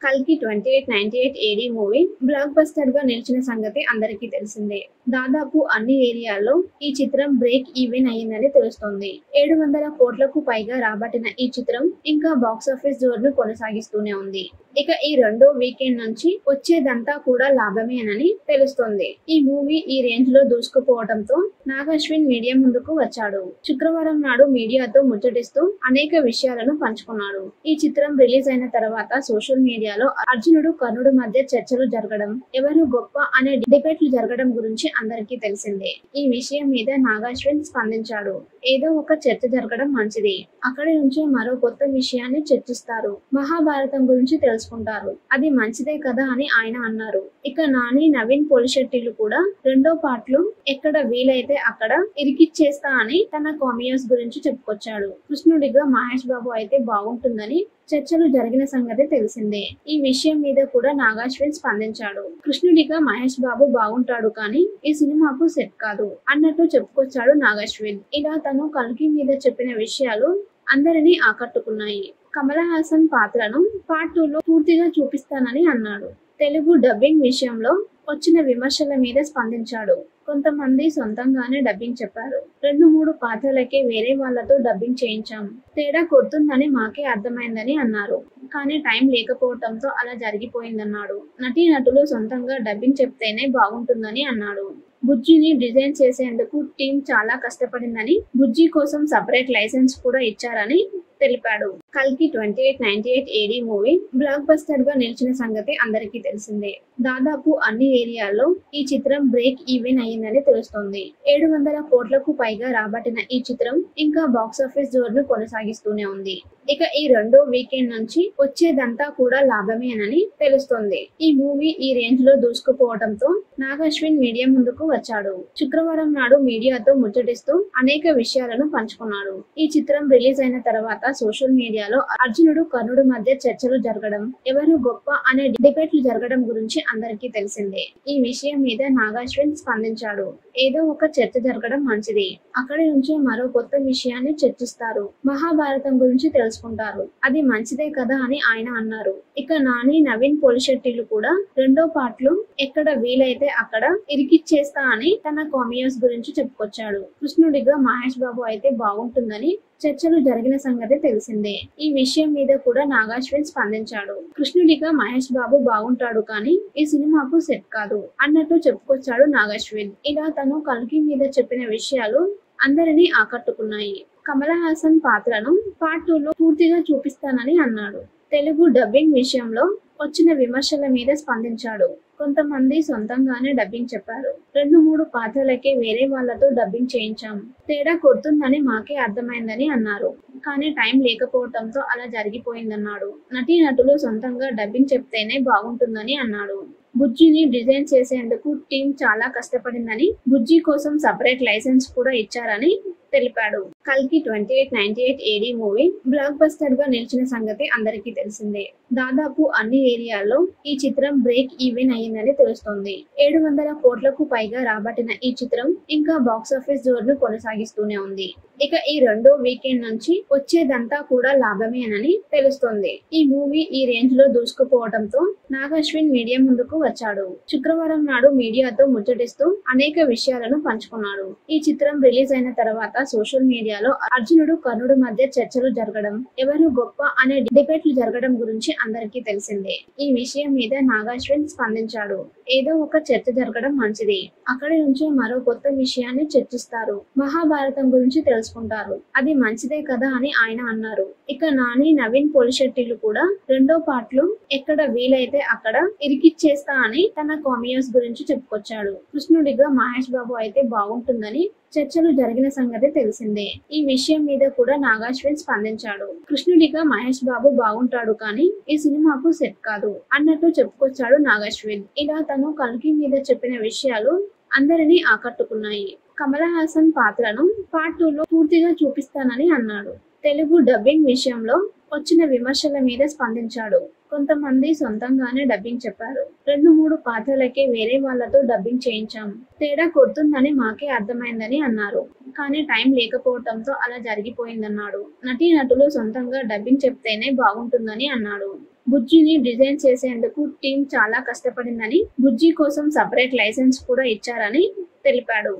కల్కి 2898 ఏడీ movie block buster గా నిలిచిన సంగతి అందరికీ తెలిసిందే. దాదాపు అన్ని ఏరియాల్లో ఈ చిత్రం బ్రేక్ ఈవెన్ అయ్యిందని తెలుస్తోంది. 700 కోట్లకు పైగా రాబట్టిన ఈ చిత్రం ఇంకా బాక్సాఫీస్ జోరును కొనసాగిస్తూనే ఉంది. ఇక ఈ రెండో వీకెండ్ నుంచి వచ్చేదంతా కూడా లాభమేనని తెలుస్తోంది. ఈ మూవీ ఈ రేంజ్ లో దూసుకుపోవడంతో నాగ్ అశ్విన్ మీడియా ముందుకు వచ్చాడు. శుక్రవారం నాడు మీడియాతో ముచ్చటిస్తూ అనేక విషయాలను పంచుకున్నాడు. ఈ చిత్రం రిలీజ్ అయిన తర్వాత సోషల్ మీడియాలో అర్జునుడు కర్ణుడు మధ్య చర్చలు జరగడం, ఎవరు గొప్ప అనే డిబేట్లు జరగడం గురించి అందరికీ తెలిసిందే. ఈ విషయం మీద నాగ్ అశ్విన్ స్పందించాడు. ఏదో ఒక చర్చ జరగడం మంచిది. అక్కడి నుంచే మరో కొత్త విషయాన్ని చర్చిస్తారు. మహాభారతం గురించి తెలుసుకుంటారు. అది మంచిదే కదా అని ఆయన అన్నారు. ఇక నాని, నవీన్ పోలిశెట్టిలు కూడా రెండో పార్ట్లు ఎక్కడ వీలైతే అక్కడ ఇరికిచ్చేస్తా అని తన కామియోస్ గురించి చెప్పుకొచ్చాడు. కృష్ణుడిగా మహేష్ బాబు అయితే బాగుంటుందని చర్చలు జరిగిన సంగతి తెలిసిందే. ఈ విషయం మీద కూడా నాగ్ అశ్విన్ స్పందించాడు. కృష్ణుడిగా మహేష్ బాబు బాగుంటాడు కానీ ఈ సినిమాకు సెట్ కాదు అన్నట్టు చెప్పుకొచ్చాడు నాగ్ అశ్విన్. ఇలా తను కల్కి మీద చెప్పిన విషయాలు అందరినీ ఆకట్టుకున్నాయి. కమల్ హాసన్ పాత్రను పార్ట్ 2లో పూర్తిగా చూపిస్తానని అన్నాడు. తెలుగు డబ్బింగ్ విషయంలో వచ్చిన విమర్శల మీద స్పందించాడు. కొంతమంది సొంతంగానే డబ్బింగ్ చెప్పారు. 2-3 పాత్రలకే వేరే వాళ్లతో డబ్బింగ్ చేయించాం. తేడా కొడుతుందని మాకే అర్థమైందని అన్నారు. కానీ టైం లేకపోవడంతో అలా జరిగిపోయిందన్నాడు. నటీనటులు సొంతంగా డబ్బింగ్ చెప్తేనే బాగుంటుందని అన్నాడు. బుజ్జిని డిజైన్ చేసేందుకు టీం చాలా కష్టపడిందని, బుజ్జి కోసం సపరేట్ లైసెన్స్ కూడా ఇచ్చారని తెలిపాడు. కల్కి 2898 ఏడీ మూవీ బ్లాక్ బస్టర్ గా నిలిచిన సంగతి అందరికీ తెలిసిందే. దాదాపు అన్ని ఏరియాల్లో ఈ చిత్రం బ్రేక్ ఈవెన్ అయ్యిందని తెలుస్తోంది. 700 కోట్లకు పైగా రాబట్టిన ఈ చిత్రం ఇంకా బాక్సాఫీస్ జోరును కొనసాగిస్తూనే ఉంది. ఇక ఈ రెండో వీకెండ్ నుంచి వచ్చేదంతా కూడా లాభమేనని తెలుస్తోంది. ఈ మూవీ ఈ రేంజ్ లో దూసుకుపోవడంతో నాగ్ అశ్విన్ మీడియా ముందుకు వచ్చాడు. శుక్రవారం నాడు మీడియాతో ముచ్చటిస్తూ అనేక విషయాలను పంచుకున్నాడు. ఈ చిత్రం రిలీజ్ అయిన తర్వాత సోషల్ మీడియాలో అర్జునుడు కర్ణుడు మధ్య చర్చలు జరగడం, ఎవరు గొప్ప అనే డిబేట్లు జరగడం గురించి అందరికీ తెలిసిందే. ఈ విషయం మీద నాగ్ అశ్విన్ స్పందించాడు. ఏదో ఒక చర్చ జరగడం మంచిది. అక్కడి నుంచే మరో కొత్త విషయాన్ని చర్చిస్తారు. మహాభారతం గురించి తెలుసుకుంటారు. అది మంచిదే కదా అని ఆయన అన్నారు. ఇక నాని, నవీన్ పోలిశెట్టిలు కూడా రెండో పార్ట్లు ఎక్కడ వీలైతే అక్కడ ఇరికిచ్చేస్తా అని తన కామియోస్ గురించి చెప్పుకొచ్చాడు. కృష్ణుడిగా మహేష్ బాబు అయితే బాగుంటుందని చర్చలు జరిగిన సంగతి తెలిసిందే. ఈ విషయం మీద కూడా నాగ్ అశ్విన్ స్పందించాడు. కృష్ణుడిగా మహేష్ బాబు బాగుంటాడు కానీ ఈ సినిమాకు సెట్ కాదు అన్నట్టు చెప్పుకొచ్చాడు నాగ్ అశ్విన్. ఇలా తను కల్కి మీద చెప్పిన విషయాలు అందరినీ ఆకట్టుకున్నాయి. కమల్ హాసన్ పాత్రను పార్ట్ 2లో పూర్తిగా చూపిస్తానని అన్నాడు. తెలుగు డబ్బింగ్ విషయంలో వచ్చిన విమర్శల మీద స్పందించాడు. కొంతమంది సొంతంగానే డబ్బింగ్ చెప్పారు. 2-3 పాత్రలకే వేరే వాళ్లతో డబ్బింగ్ చేయించాం. తేడా కొడుతుందని మాకే అర్థమైందని అన్నారు. కానీ టైం లేకపోవడంతో అలా జరిగిపోయిందన్నాడు. నటీనటులు సొంతంగా డబ్బింగ్ చెప్తేనే బాగుంటుందని అన్నాడు. బుజ్జిని డిజైన్ చేసేందుకు టీం చాలా కష్టపడిందని, బుజ్జి కోసం సపరేట్ లైసెన్స్ కూడా ఇచ్చారని తెలిపాడు. కల్కి 2898 ఏడీ మూవీ బ్లాక్ బస్టర్ గా నిలిచిన సంగతి అందరికీ తెలిసిందే. దాదాపు అన్ని ఏరియాల్లో ఈ చిత్రం బ్రేక్ ఈవెన్ అయ్యిందని తెలుస్తోంది. 700 కోట్లకు పైగా రాబట్టిన ఈ చిత్రం ఇంకా బాక్సాఫీస్ జోరును కొనసాగిస్తూనే ఉంది. ఇక ఈ రెండో వీకెండ్ నుంచి వచ్చేదంతా కూడా లాభమేనని తెలుస్తోంది. ఈ మూవీ ఈ రేంజ్ లో దూసుకుపోవడంతో నాగ్ అశ్విన్ మీడియా ముందుకు వచ్చాడు. శుక్రవారం నాడు మీడియాతో ముచ్చటిస్తూ అనేక విషయాలను పంచుకున్నాడు. ఈ చిత్రం రిలీజ్ అయిన తర్వాత సోషల్ మీడియాలో అర్జునుడు కర్ణుడు మధ్య చర్చలు జరగడం, ఎవరు గొప్ప అనే డిబేట్లు జరగడం గురించి అందరికీ తెలిసిందే. ఈ విషయం మీద నాగ్ అశ్విన్ స్పందించాడు. ఏదో ఒక చర్చ జరగడం మంచిది. అక్కడి నుంచే మరో కొత్త విషయాన్ని చర్చిస్తారు. మహాభారతం గురించి తెలుసుకుంటారు. అది మంచిదే కదా అని ఆయన అన్నారు. ఇక నాని, నవీన్ పోలిశెట్టిలు కూడా రెండో పార్ట్లు ఎక్కడ వీలైతే అక్కడ ఇరికిచ్చేస్తా అని తన కామియోస్ గురించి చెప్పుకొచ్చాడు. కృష్ణుడిగా మహేష్ బాబు అయితే బాగుంటుందని చర్చలు జరిగిన సంగతి తెలిసిందే. ఈ విషయం మీద కూడా నాగ్ అశ్విన్ స్పందించాడు. కృష్ణుడిగా మహేష్ బాబు బాగుంటాడు కానీ ఈ సినిమాకు సెట్ కాదు అన్నట్టు చెప్పుకొచ్చాడు నాగ్ అశ్విన్. ఇలా తను కల్కి మీద చెప్పిన విషయాలు అందరినీ ఆకట్టుకున్నాయి. కమల్ హాసన్ పాత్రను పార్ట్ 2లో పూర్తిగా చూపిస్తానని అన్నాడు. తెలుగు డబ్బింగ్ విషయంలో వచ్చిన విమర్శల మీద స్పందించాడు. కొంతమంది సొంతంగానే డబ్బింగ్ చెప్పారు. 2-3 పాత్రలకే వేరే వాళ్లతో డబ్బింగ్ చేయించాం. తేడా కొడుతుందని మాకే అర్థమైందని అన్నారు. కానీ టైం లేకపోవడంతో అలా జరిగిపోయిందన్నాడు. నటీనటులు సొంతంగా డబ్బింగ్ చెప్తేనే బాగుంటుందని అన్నాడు. బుజ్జిని డిజైన్ చేసేందుకు టీం చాలా కష్టపడిందని, బుజ్జి కోసం సపరేట్ లైసెన్స్ కూడా ఇచ్చారని తెలిపాడు.